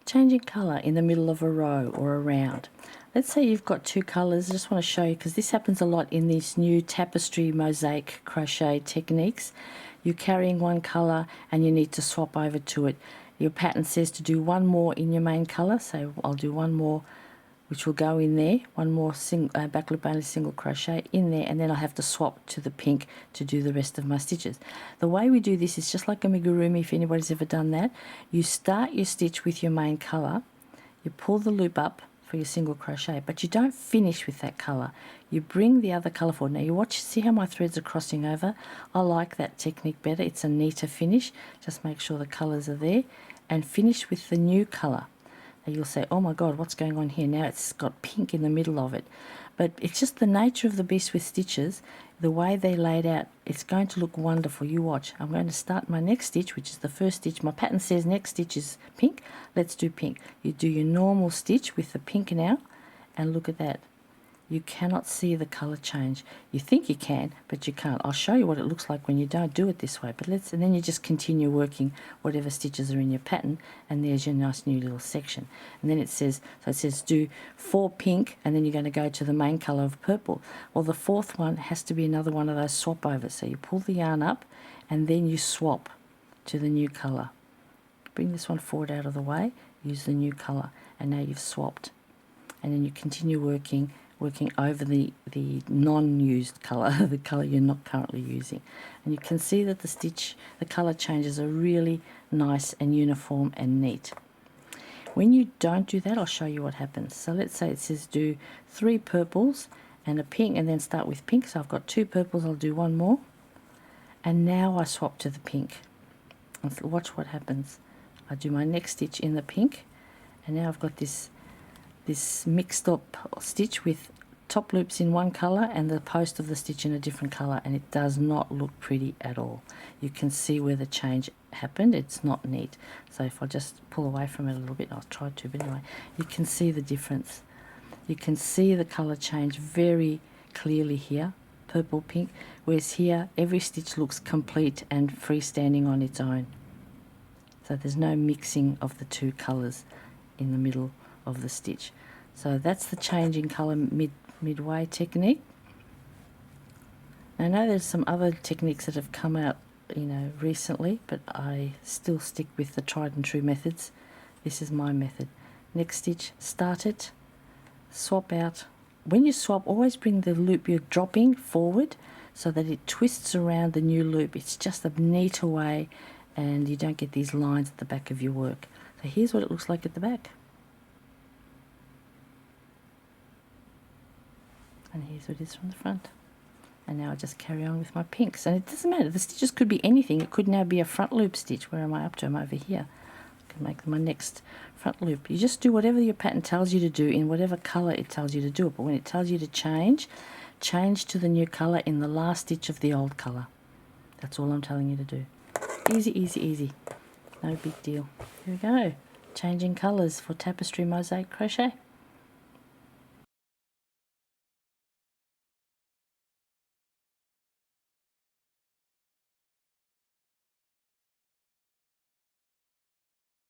Changing colour in the middle of a row or a round. Let's say you've got two colours. I just want to show you, because this happens a lot in these new tapestry mosaic crochet techniques. You're carrying one colour and you need to swap over to it. Your pattern says to do one more in your main colour, so I'll do one more which will go in there, one more back loop only single crochet in there, and then I'll have to swap to the pink to do the rest of my stitches. The way we do this is just like amigurumi, if anybody's ever done that. You start your stitch with your main colour, you pull the loop up for your single crochet, but you don't finish with that colour. You bring the other colour forward. Now you watch, see how my threads are crossing over? I like that technique better. It's a neater finish. Just make sure the colours are there and finish with the new colour. And you'll say, oh my God, what's going on here? Now it's got pink in the middle of it. But it's just the nature of the beast with stitches, the way they laid out, it's going to look wonderful. You watch. I'm going to start my next stitch, which is the first stitch. My pattern says next stitch is pink. Let's do pink. You do your normal stitch with the pink now, and look at that. You cannot see the colour change. You think you can, but you can't. I'll show you what it looks like when you don't do it this way. But and then you just continue working whatever stitches are in your pattern, and there's your nice new little section. And then it says, so it says do 4 pink, and then you're going to go to the main colour of purple. Well, the fourth one has to be another one of those swap overs. So you pull the yarn up, and then you swap to the new colour. Bring this one forward out of the way, use the new colour, and now you've swapped. And then you continue working over the non-used colour, the colour you're not currently using. And you can see that the colour changes are really nice and uniform and neat. When you don't do that, I'll show you what happens. So let's say it says do 3 purples and a pink, and then start with pink. So I've got 2 purples, I'll do 1 more. And now I swap to the pink. And watch what happens. I do my next stitch in the pink, and now I've got this mixed up stitch with top loops in one colour and the post of the stitch in a different colour, and it does not look pretty at all. You can see where the change happened. It's not neat. So if I just pull away from it a little bit, I'll try to, but anyway, you can see the difference. You can see the colour change very clearly here, purple, pink, whereas here every stitch looks complete and freestanding on its own. So there's no mixing of the two colours in the middle of the stitch. So that's the changing colour midway technique. I know there's some other techniques that have come out, recently, but I still stick with the tried and true methods. This is my method. Next stitch, start it, swap out. When you swap, always bring the loop you're dropping forward so that it twists around the new loop. It's just a neater way, and you don't get these lines at the back of your work. So here's what it looks like at the back. And here's what it is from the front. And now I just carry on with my pinks. And it doesn't matter, the stitches could be anything. It could now be a front loop stitch. Where am I up to? I'm over here. I can make my next front loop. You just do whatever your pattern tells you to do in whatever colour it tells you to do it. But when it tells you to change to the new colour in the last stitch of the old colour. That's all I'm telling you to do. Easy, easy, easy. No big deal. Here we go. Changing colours for tapestry mosaic crochet.